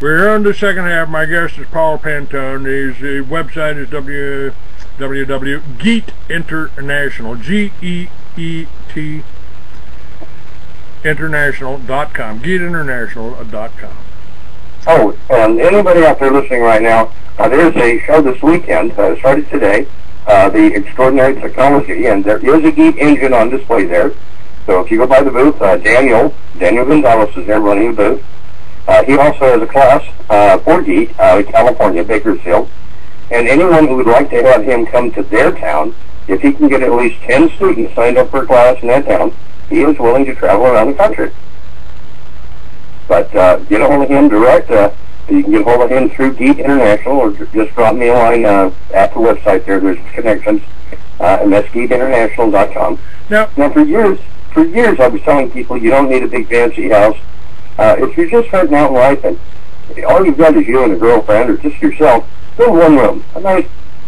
We're here on the second half. My guest is Paul Pantone. His website is www.GEET International, G-E-E-T international.com, GEETinternational.com. Oh, and anybody out there listening right now, there's a show this weekend, started today, the Extraordinary Technology, and there is a GEET engine on display there. So if you go by the booth, Daniel Gonzalez is there running the booth. He also has a class for GEET in California, Bakersfield. And anyone who would like to have him come to their town, if he can get at least 10 students signed up for a class in that town, he is willing to travel around the country. But get a hold of him direct. You can get a hold of him through GEET International, or just drop me a line at the website there. There's connections, and that's GEETinternational.com. Now, for years, I was telling people you don't need a big fancy house. If you're just starting out in life and all you've got is you and a girlfriend or just yourself, build one room, a nice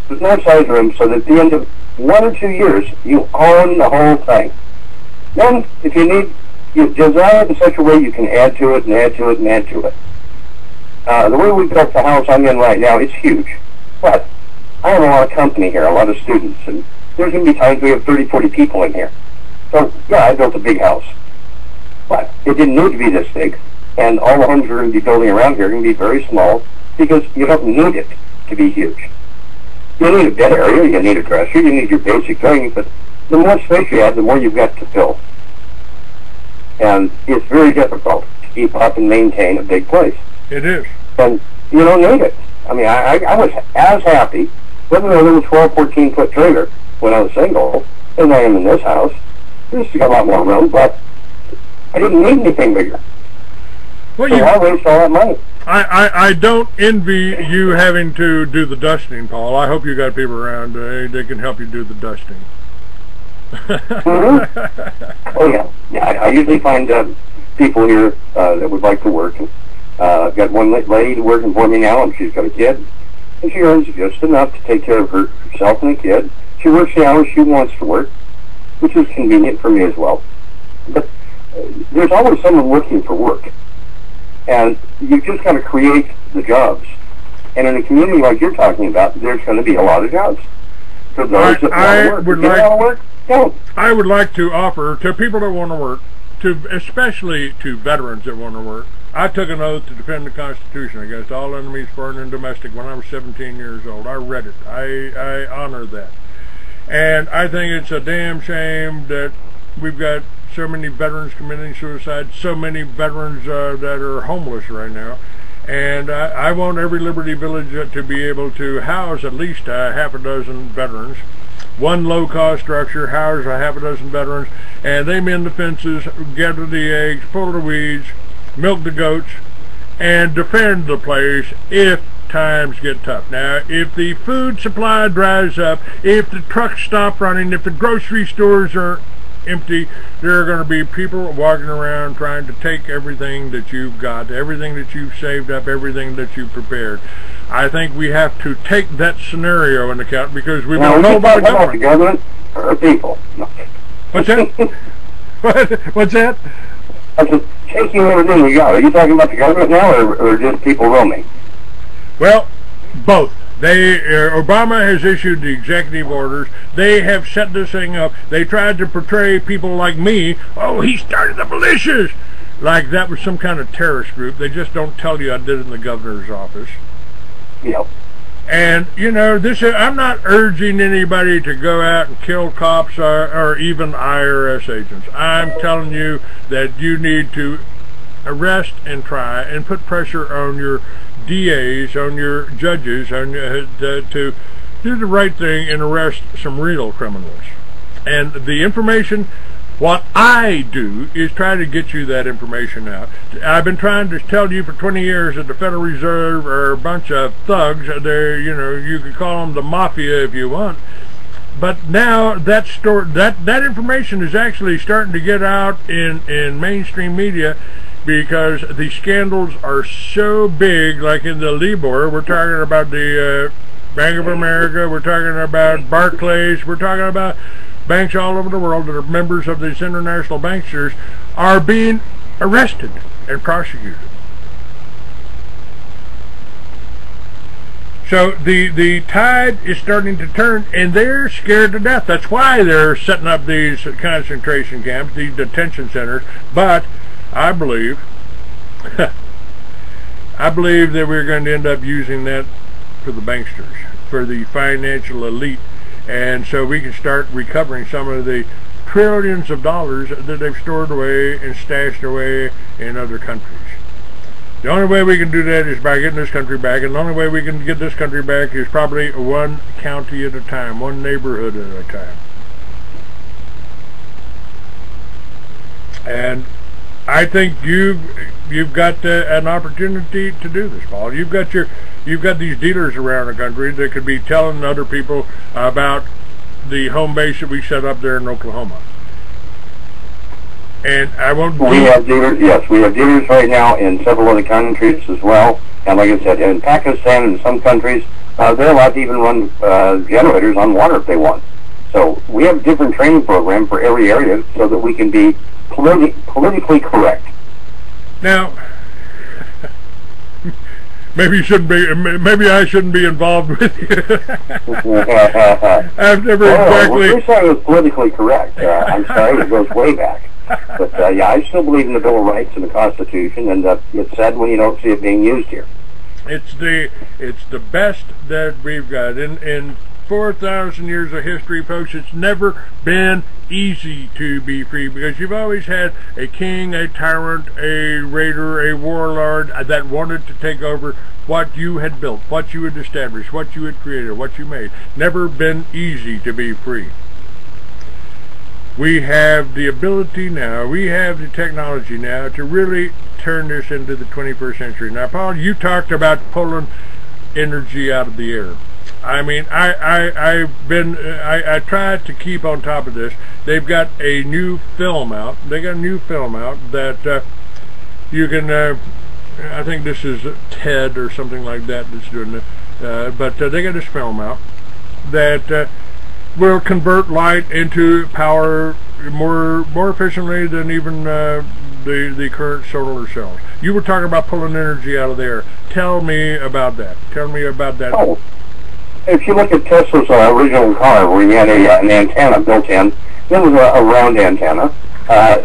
size room, so that at the end of 1 or 2 years, you own the whole thing. Then, if you need, you design it in such a way you can add to it and add to it and add to it. The way we built the house I'm in right now, it's huge. But I have a lot of company here, a lot of students, and there's going to be times we have 30, 40 people in here. So, yeah, I built a big house. But it didn't need to be this big. And all the homes we're going to be building around here are going to be very small because you don't need it to be huge. You need a bed area, you need a dresser, you need your basic things, but the more space you have, the more you've got to fill. And it's very difficult to keep up and maintain a big place. It is. And you don't need it. I mean, I was as happy living in a little 12, 14-foot trailer when I was single as I am in this house. This has got a lot more room, but I didn't need anything bigger. Well, so I waste all that money. I don't envy you having to do the dusting, Paul. I hope you got people around they can help you do the dusting. Oh, yeah. I usually find people here that would like to work. I've got one lady working for me now, and she's got a kid, and she earns just enough to take care of herself and the kid. She works the hours she wants to work, which is convenient for me as well. But there's always someone looking for work, and you've just got to create the jobs. And in a community like you're talking about, there's going to be a lot of jobs. For those that want to work, I would like to offer to people that want to work, especially to veterans that want to work. I took an oath to defend the Constitution against all enemies, foreign and domestic, when I was 17 years old. I read it. I honor that. And I think it's a damn shame that we've got so many veterans committing suicide, so many veterans that are homeless right now. And I want every Liberty Village to be able to house at least half a dozen veterans. One low-cost structure, house a half a dozen veterans, and they mend the fences, gather the eggs, pull the weeds, milk the goats, and defend the place if times get tough. Now, if the food supply dries up, if the trucks stop running, if the grocery stores are empty, there are going to be people walking around trying to take everything that you've got, everything that you've saved up, everything that you've prepared. I think we have to take that scenario into account because we don't know about the government or people. No. What's that? What's that? I said, taking everything we got. Are you talking about the government now, or just people roaming? Well, both. Obama has issued the executive orders. They have set this thing up. They tried to portray people like me. Oh, he started the militias, like that was some kind of terrorist group. They just don't tell you I did it in the governor's office. Yep. And, you know, I'm not urging anybody to go out and kill cops or even IRS agents. I'm telling you that you need to arrest and try and put pressure on your DAs, on your judges, to do the right thing and arrest some real criminals. And the information, what I do is try to get you that information out. I've been trying to tell you for 20 years that the Federal Reserve are a bunch of thugs. They're, you know, you could call them the mafia if you want. But now that information is actually starting to get out in mainstream media because the scandals are so big, like in the Libor. We're talking about the Bank of America, we're talking about Barclays, we're talking about banks all over the world that are members of these international banksters are being arrested and prosecuted. So the tide is starting to turn, and they're scared to death. That's why they're setting up these concentration camps, these detention centers. But I believe, I believe that we're going to end up using that for the banksters, for the financial elite, and so we can start recovering some of the trillions of dollars that they've stored away and stashed away in other countries. The only way we can do that is by getting this country back, and the only way we can get this country back is probably one county at a time, one neighborhood at a time. And I think you've got an opportunity to do this, Paul. You've got these dealers around the country that could be telling other people about the home base that we set up there in Oklahoma. And I won't. We have dealers. Yes, we have dealers right now in several other countries as well. And like I said, in Pakistan and some countries, they're allowed to even run generators on water if they want. So we have a different training program for every area so that we can be politically correct. Now, maybe you shouldn't be. Maybe I shouldn't be involved with you. I've never exactly. Well, saying it was politically correct. I'm sorry, it goes way back. But yeah, I still believe in the Bill of Rights and the Constitution, and it's sad when you don't see it being used here. It's the best that we've got in 4,000 years of history, folks. It's never been easy to be free, because you've always had a king, a tyrant, a raider, a warlord that wanted to take over what you had built, what you had established, what you had created, what you made. Never been easy to be free. We have the ability now, we have the technology now to really turn this into the 21st century. Now, Paul, you talked about pulling energy out of the air. I mean, I tried to keep on top of this. They've got a new film out. They got a new film out that you can, I think this is TED or something like that that's doing it. But they got this film out that will convert light into power more efficiently than even the current solar cells. You were talking about pulling energy out of the air. Tell me about that. Tell me about that. Oh, if you look at Tesla's original car, where you had an antenna built in, it was a round antenna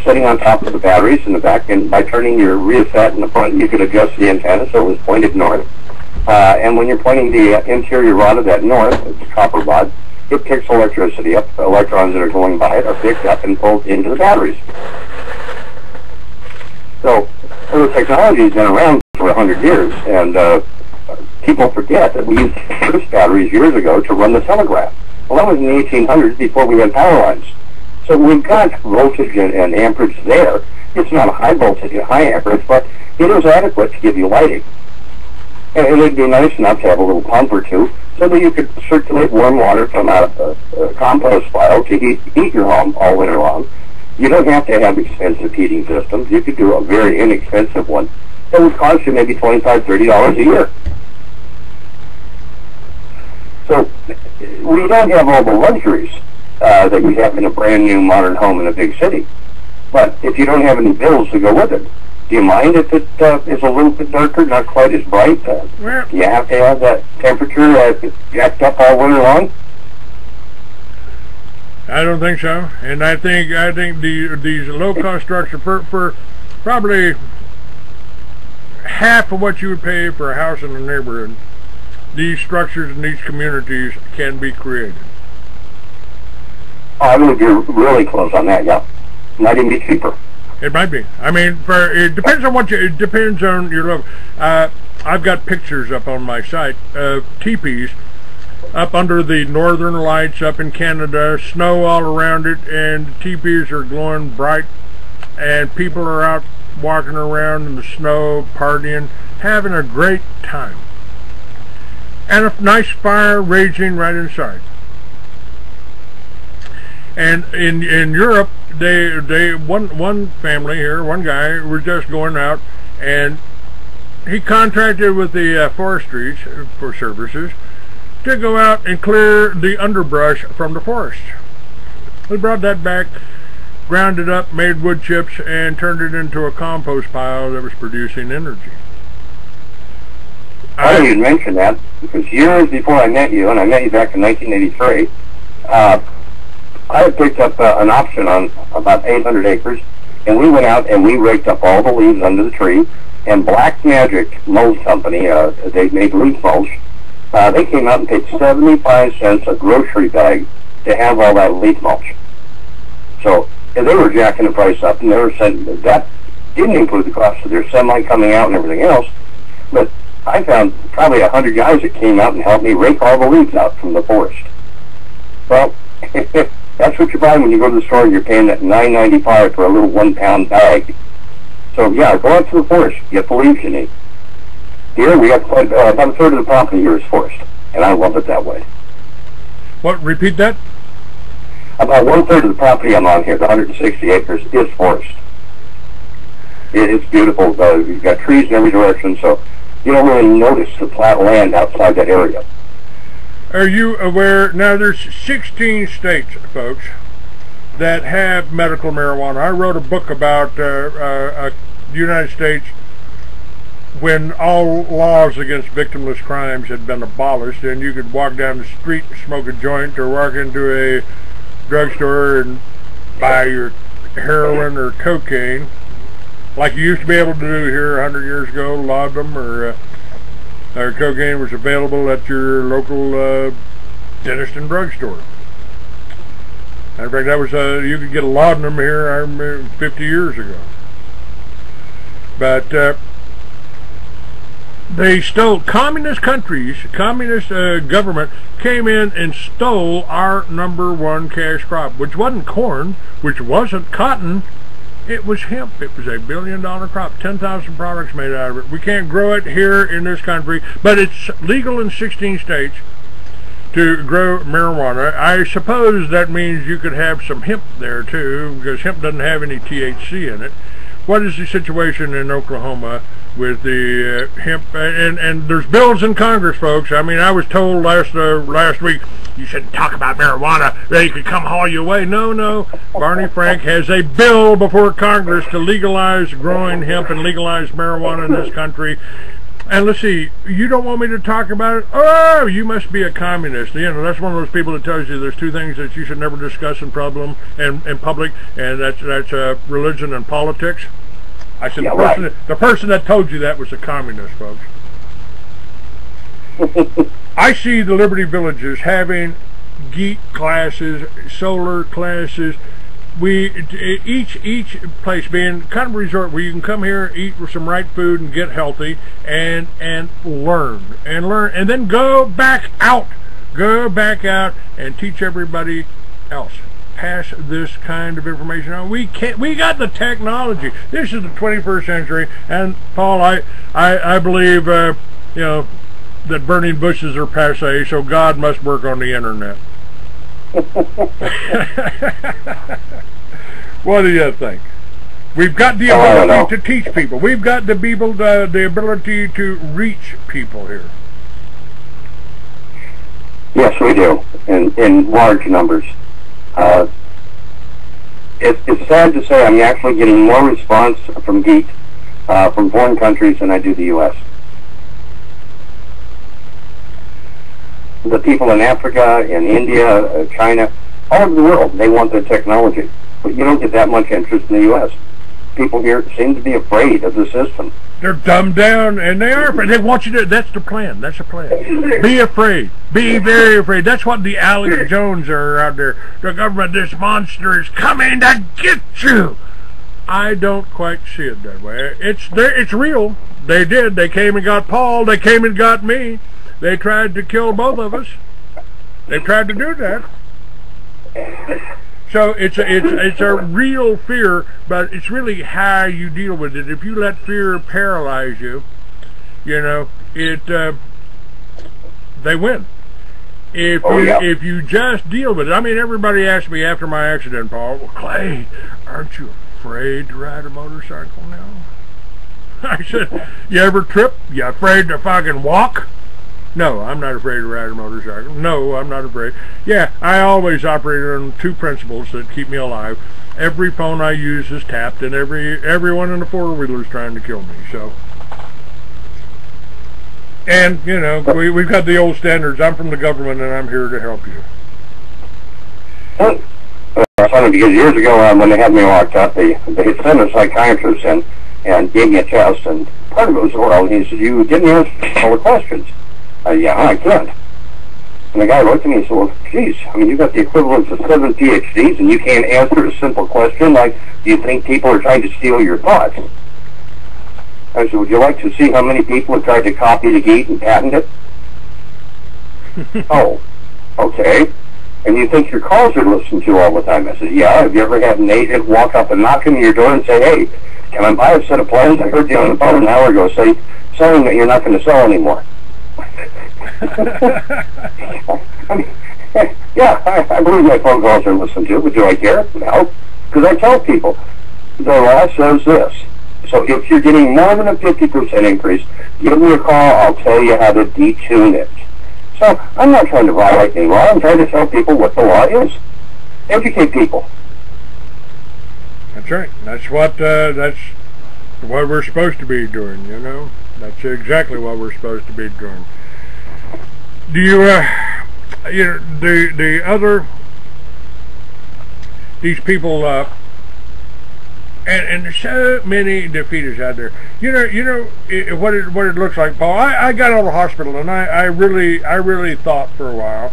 sitting on top of the batteries in the back, and by turning your reset in the front, you could adjust the antenna so it was pointed north. And when you're pointing the interior rod of that north, it's a copper rod, it picks electricity up. The electrons that are going by it are picked up and pulled into the batteries. So the technology has been around for 100 years, and people forget that we used first batteries years ago to run the telegraph. Well, that was in the 1800s before we had power lines. So we've got voltage and amperage there. It's not a high voltage and high amperage, but it is adequate to give you lighting. And it'd be nice enough to have a little pump or two so that you could circulate warm water from out of a compost pile to heat your home all winter long. You don't have to have expensive heating systems. You could do a very inexpensive one that would cost you maybe $25, $30 a year. So we don't have all the luxuries that you have in a brand new modern home in a big city. But if you don't have any bills to go with it, do you mind if it is a little bit darker, not quite as bright? Do you have to have that temperature jacked up all winter long? I don't think so. And I think these low-cost structures for probably half of what you would pay for a house in a neighborhood, these structures in these communities can be created. I would be really close on that, yeah. Might even be cheaper. It might be. I mean, it depends on it depends on your level. I've got pictures up on my site of teepees up under the northern lights up in Canada, snow all around it, and the teepees are glowing bright, and people are out walking around in the snow, partying, having a great time. And a nice fire raging right inside. And in Europe, one family here, one guy was just going out, and he contracted with the forestries for services to go out and clear the underbrush from the forest. He brought that back, ground it up, made wood chips, and turned it into a compost pile that was producing energy. I didn't even mention that because years before I met you, and I met you back in 1983, I had picked up an option on about 800 acres, and we went out and we raked up all the leaves under the tree. And Black Magic Mulch Company, they made leaf mulch. They came out and paid 75 cents a grocery bag to have all that leaf mulch. So and they were jacking the price up, and they were saying that didn't include the cost of their semi coming out and everything else. But I found probably 100 guys that came out and helped me rake all the leaves out from the forest. Well, that's what you buy when you go to the store and you're paying that $9.95 for a little 1-pound bag. So yeah, go out to the forest, get the leaves you need. Here we have about a third of the property here is forest, and I love it that way. What? Repeat that? About 1/3 of the property I'm on here, the 160 acres, is forest. It's beautiful. You've got trees in every direction, so you don't really notice the flat land outside that area. Are you aware? Now, there's 16 states, folks, that have medical marijuana. I wrote a book about the United States when all laws against victimless crimes had been abolished, and you could walk down the street and smoke a joint, or walk into a drugstore and buy your heroin or cocaine, like you used to be able to do here 100 years ago, laudanum or cocaine was available at your local dentist and drugstore. In fact, that was you could get a laudanum here 50 years ago. But they stole, communist countries, communist government came in and stole our #1 cash crop, which wasn't corn, which wasn't cotton, it was hemp. It was $1 billion crop, 10,000 products made out of it. We can't grow it here in this country, but it's legal in 16 states to grow marijuana. I suppose that means you could have some hemp there too, because hemp doesn't have any THC in it. What is the situation in Oklahoma with the hemp? And there's bills in Congress, folks. I mean, I was told last week, you shouldn't talk about marijuana, they could come haul you away. No. Barney Frank has a bill before Congress to legalize growing hemp and legalize marijuana in this country. And let's see, you don't want me to talk about it? Oh, you must be a communist. You know, that's one of those people that tells you there's two things that you should never discuss in public, and that's religion and politics. I said, yeah, the person that told you that was a communist, folks. I see the Liberty Villages having GEET classes, solar classes. Each place being kind of a resort where you can come here, eat some right food, and get healthy, and learn, and then go back out and teach everybody else. Pass this kind of information on. We got the technology. This is the 21st century, and Paul, I believe you know that burning bushes are passé, so God must work on the internet. What do you think? We've got the ability to teach people. We've got the ability to reach people here. Yes, we do, in large numbers. It's sad to say I'm actually getting more response from GEET from foreign countries than I do the U.S. The people in Africa, in India, China, all over the world, they want their technology. But you don't get that much interest in the U.S. People here seem to be afraid of the system. They're dumbed down, and they are afraid. They want you to, that's the plan. That's the plan. Be afraid. Be very afraid. That's what the Alex Jones are out there. The government, this monster is coming to get you. I don't quite see it that way. It's real. They did. They came and got Paul. They came and got me. They tried to kill both of us. They tried to do that. So it's a real fear, but it's really how you deal with it. If you let fear paralyze you, you know, they win. If you just deal with it. I mean, everybody asked me after my accident, Paul, well, Clay, aren't you afraid to ride a motorcycle now? I said, you ever trip? You afraid to fucking walk? No, I'm not afraid to ride a motorcycle. No, I'm not afraid. Yeah, I always operate on two principles that keep me alive. Every phone I use is tapped, and everyone in the four-wheeler is trying to kill me. So And, you know, we've got the old standards. I'm from the government, and I'm here to help you. Well, funny, because years ago when they had me locked up, they sent a psychiatrist in and gave me a test, and part of it was oral, and he said, you didn't answer all the questions. Yeah, I can't. And the guy looked at me and said, well, geez, I mean, you've got the equivalent of 7 PhDs, and you can't answer a simple question like, do you think people are trying to steal your thoughts? I said, would you like to see how many people have tried to copy the GEET and patent it? Oh, okay. And you think your calls are listened to all the time? I said, yeah. Have you ever had an agent walk up and knock on your door and say, hey, can I buy a set of plans? I heard you on the phone an hour ago saying that you're not going to sell anymore. I mean, yeah, I believe my phone calls are listened to, but do I care? No. Because I tell people, the law says this. So if you're getting more than a 50% increase, give me a call, I'll tell you how to detune it. So I'm not trying to violate any law, I'm trying to tell people what the law is. Educate people. That's right. That's what we're supposed to be doing, you know. That's exactly what we're supposed to be doing. Do you, you know, these people, and there's so many defeaters out there. You know what it looks like, Paul. I got out of the hospital, and I really thought for a while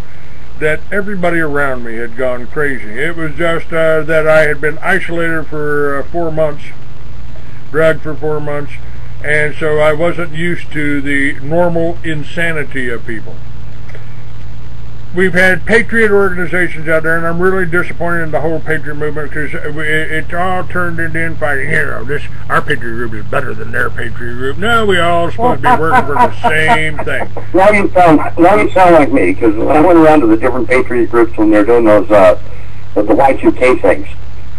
that everybody around me had gone crazy. It was just that I had been isolated for 4 months, drugged for 4 months, and so I wasn't used to the normal insanity of people. We've had patriot organizations out there, and I'm really disappointed in the whole patriot movement because it all turned into infighting. You know, our patriot group is better than their patriot group. No, we all supposed to be working for the same thing. Now you sound like me, because I went around to the different patriot groups when they're doing those the Y2K things,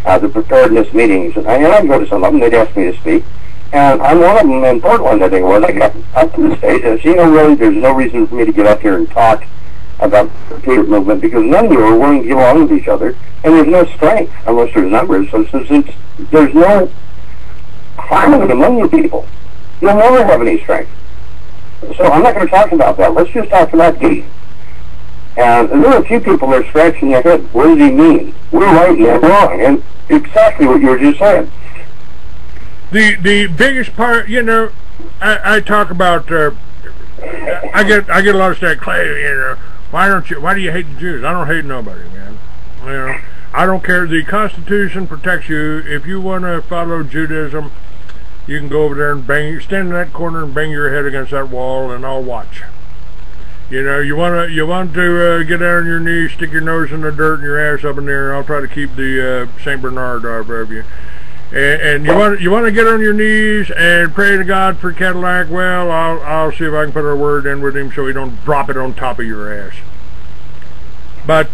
the preparedness meetings, and I'd go to some of them. They'd ask me to speak. And on one of them in Portland, I think it was, I got up to the stage and said, you know, really, there's no reason for me to get up here and talk about the patriot movement because none of you are willing to get along with each other, and there's no strength unless there's numbers. So since there's no harmony among you people, you'll never have any strength. So I'm not going to talk about that. Let's just talk about GEET. And there are a few people that are scratching their head. What does he mean? We're right and they're wrong. And exactly what you were just saying. The biggest part, you know, I talk about. I get a lot of stuff. Clay, you know, why do you hate the Jews? I don't hate nobody, man. You know, I don't care. The Constitution protects you. If you want to follow Judaism, you can go over there and stand in that corner and bang your head against that wall, and I'll watch. You know, you want to get down on your knees, stick your nose in the dirt and your ass up in there. I'll try to keep the Saint Bernard off of you. And you want to get on your knees and pray to God for Cadillac. Well, I'll see if I can put a word in with him so he don't drop it on top of your ass. But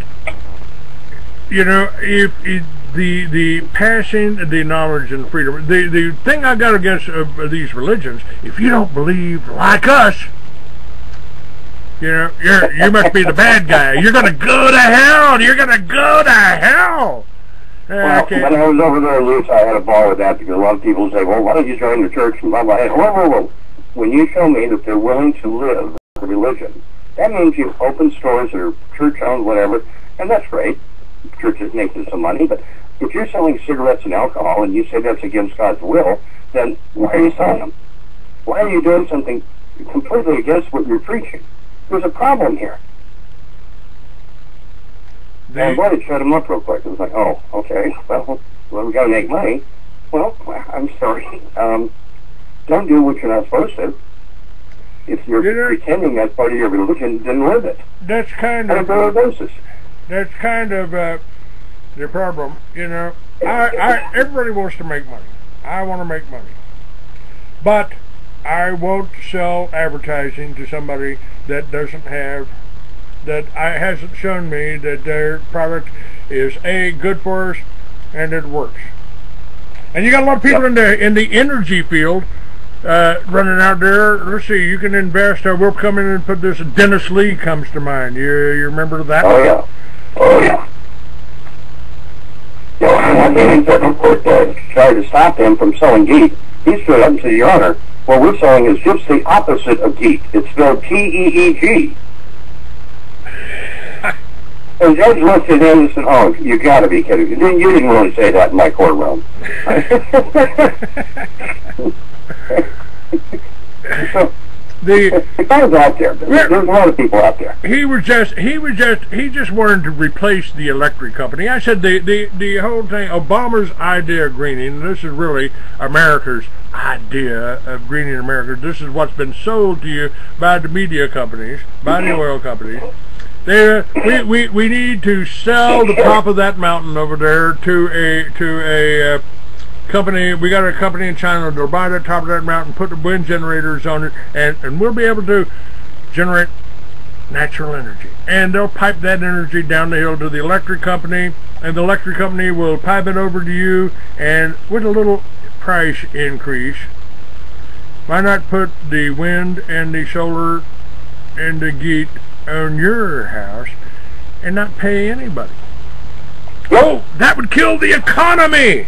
you know, if the passing the knowledge and freedom, the thing I got against these religions, if you don't believe like us, you know, you must be the bad guy. You're gonna go to hell. You're gonna go to hell. Well, when I was over there in Utah, I had a ball with that because a lot of people say, well, why don't you join the church and blah, blah, blah. When you show me that they're willing to live the religion, that means you open stores that are church-owned, whatever, and that's great. Churches make some money, but if you're selling cigarettes and alcohol and you say that's against God's will, then why are you selling them? Why are you doing something completely against what you're preaching? There's a problem here. And boy, it shut him up real quick. It was like, oh, okay, well, we got to make money. Well, I'm sorry. Don't do what you're not supposed to. If you're pretending that's part of your religion, then live it. That's kind of on a daily basis. That's kind of the problem. You know, everybody wants to make money. I want to make money, but I won't sell advertising to somebody that doesn't have. That hasn't shown me that their product is good for us and it works. And you got a lot of people in the energy field running out there. Let's see, you can invest. We'll come in and put this. Dennis Lee comes to mind. You remember that? Oh yeah, oh yeah. Yeah, I came in federal court to try to stop him from selling GEET. He stood up and said, Your Honor, What we're saying is just the opposite of GEET. It's spelled T-E-E-G. And Judge looked at him and said, "Oh, you got to be kidding. You didn't really say that in my courtroom." So, the guy's out there. There's a lot of people out there. He just wanted to replace the electric company. I said the whole thing, Obama's idea of greening, this is really America's idea of greening America. This is what's been sold to you by the media companies, by the oil companies. We need to sell the top of that mountain over there to a company. We got a company in China that'll buy the top of that mountain, put the wind generators on it, and we'll be able to generate natural energy. And they'll pipe that energy down the hill to the electric company, and the electric company will pipe it over to you, and with a little price increase, why not put the wind and the solar and the GEET on your house and not pay anybody? Oh, that would kill the economy.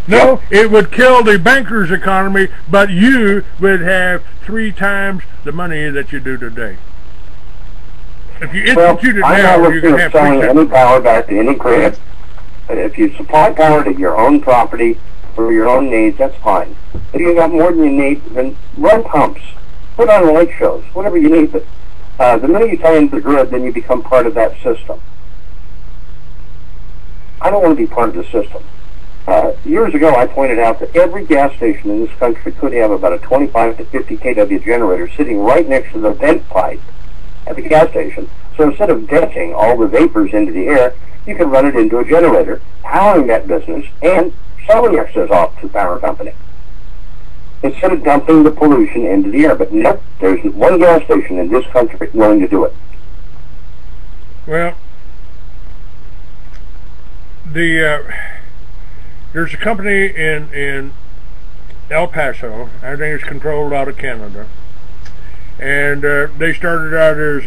No, it would kill the banker's economy, but you would have 3 times the money that you do today. If you institute it now, you can have selling any power back to any grid. If you supply power to your own property for your own needs, that's fine. If you got more than you need, then run pumps, put on light shows, whatever you need. But the minute you tie into the grid, then you become part of that system. I don't want to be part of the system. Years ago, I pointed out that every gas station in this country could have about a 25 to 50 kW generator sitting right next to the vent pipe at the gas station. So instead of venting all the vapors into the air, you can run it into a generator, powering that business, and selling excess off to the power company, instead of dumping the pollution into the air. But nope, there's one gas station in this country willing to do it. Well, there's a company in El Paso, I think it's controlled out of Canada, and they started out as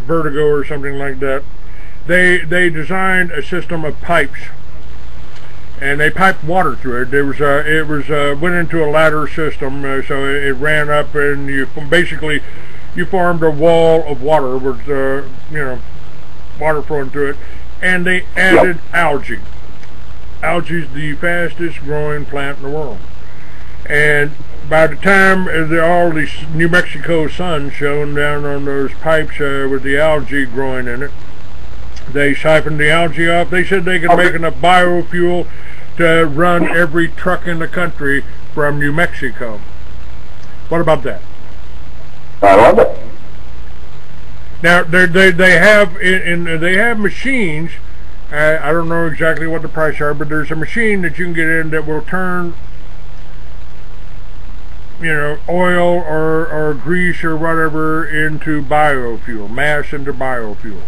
Vertigo or something like that. They designed a system of pipes, and they piped water through it. It went into a ladder system, so it ran up, and you formed a wall of water with water flowing through it, and they added algae. Algae is the fastest growing plant in the world, and by the time all the New Mexico sun shone down on those pipes with the algae growing in it, they siphoned the algae off. They said they could make enough biofuel to run every truck in the country from New Mexico. What about that? I love it. Now they have machines. I don't know exactly what the price are, but there's a machine that you can get in that will turn, oil or grease or whatever into biofuel, mass into biofuel.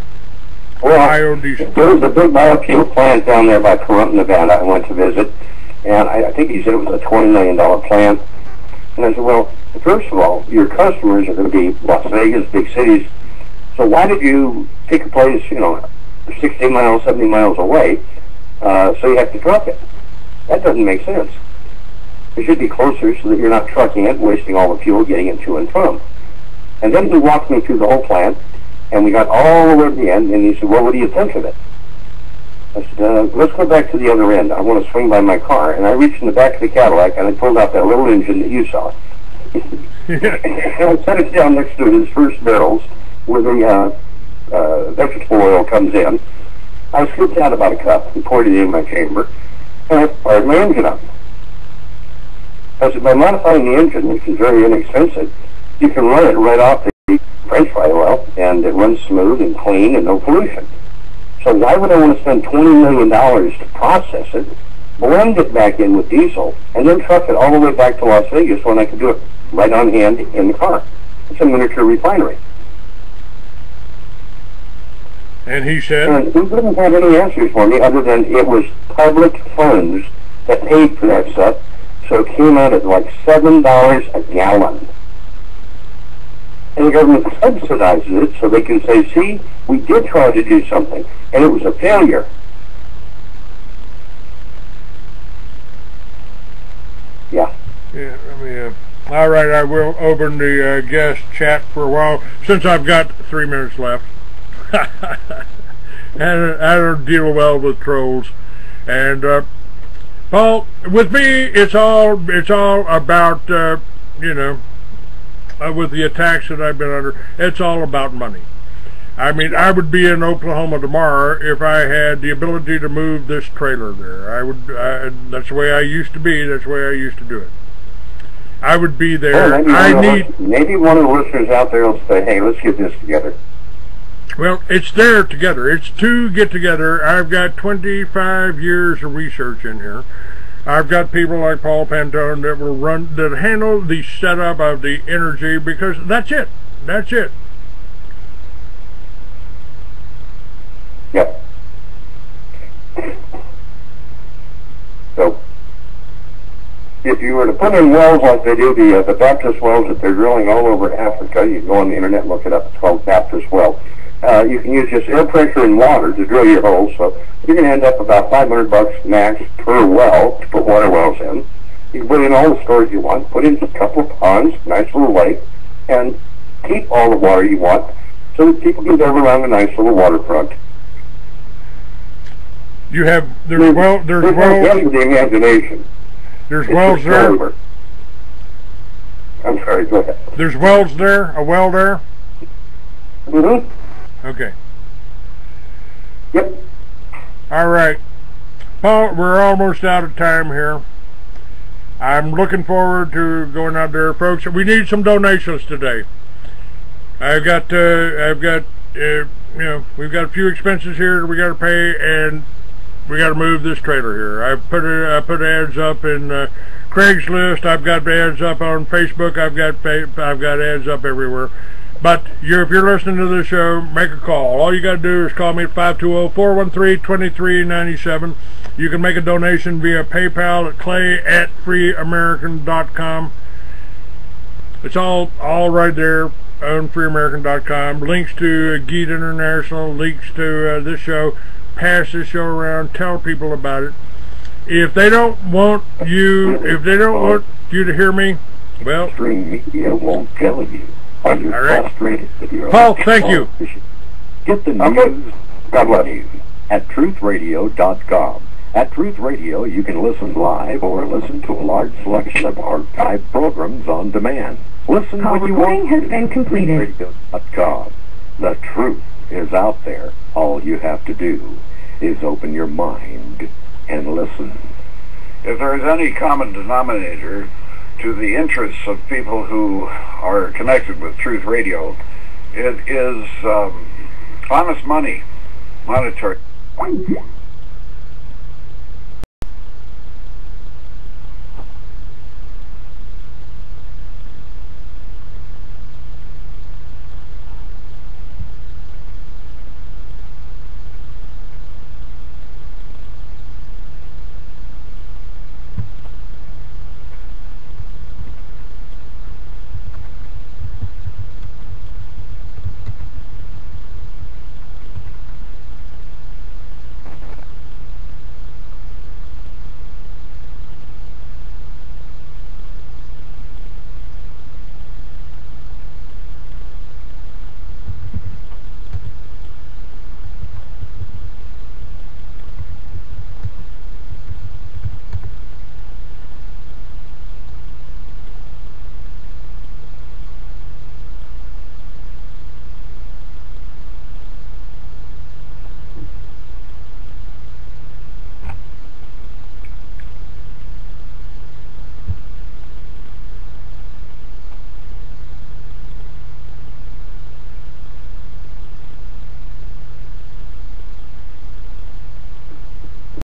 Well, biodiesel. There was a big biofuel plant down there by Pahrump, Nevada I went to visit, and I think he said it was a $20 million plant. And I said, well, first of all, your customers are going to be Las Vegas, big cities, so why did you take a place, 60 miles, 70 miles away, so you have to truck it? That doesn't make sense. It should be closer so that you're not trucking it, wasting all the fuel, getting it to and from. And then he walked me through the whole plant, and we got all the way to the end, and he said, well, what do you think of it? I said, let's go back to the other end. I want to swing by my car. And I reached in the back of the Cadillac, and I pulled out that little engine that you saw. And I set it down next to his first barrels, where the vegetable oil comes in. I scooped out about a cup and poured it in my chamber, and I fired my engine up. I said, by modifying the engine, which is very inexpensive, you can run it right off the French fry oil, and it runs smooth and clean and no pollution. So why would I want to spend $20 million to process it, blend it back in with diesel, and then truck it all the way back to Las Vegas when I could do it right on hand in the car? It's a miniature refinery. And he said? And he didn't have any answers for me other than it was public funds that paid for that stuff, so it came out at like $7 a gallon. And the government subsidizes it so they can say, see, we did try to do something, and it was a failure. Yeah. Yeah, all right, I will open the guest chat for a while, since I've got 3 minutes left. And I don't deal well with trolls. And, Paul, with me, it's all about, with the attacks that I've been under, it's all about money. I mean, I would be in Oklahoma tomorrow if I had the ability to move this trailer there. That's the way I used to be. That's the way I used to do it. I would be there. Well, maybe one of the listeners out there will say, hey, let's get this together. Well, it's there together. It's to get together. I've got 25 years of research in here. I've got people like PaulPantone that handle the setup of the energy, because that's it. That's it. Yep. So, if you were to put in wells like they do, the Baptist wells that they're drilling all over Africa, you can go on the internet and look it up. It's called Baptist well. You can use just air pressure and water to drill your holes, so you're going to end up about $500 max per well to put water wells in. You can put in all the storage you want, put in a couple of ponds, nice little lake, and keep all the water you want so that people can live around a nice little waterfront. There's wells. The imagination. There's wells there. I'm sorry, go ahead. There's wells there? A well there? Mm-hmm. Okay. Yep. All right. Paul, we're almost out of time here. I'm looking forward to going out there, folks. We need some donations today. we've got a few expenses here that we got to pay, and we got to move this trailer here. I put ads up in Craigslist. I've got ads up on Facebook. I've got ads up everywhere. But if you're listening to this show, make a call. All you got to do is call me at 520-413-2397. You can make a donation via PayPal at clay@freeamerican.com. It's all right there on freeamerican.com. Links to GEET International, links to this show. Pass this show around. Tell people about it. If they don't want you to hear me, well, mainstream media won't tell you. Are you frustrated with your Paul, thank you. Get the news, God bless you, at truthradio.com. At Truth Radio, you can listen live or listen to a large selection of archived programs on demand. Listen when you want. Recording has been completed. Radio.com. The truth is out there. All you have to do is open your mind and listen. If there is any common denominator to the interests of people who are connected with Truth Radio, it is honest money, monetary.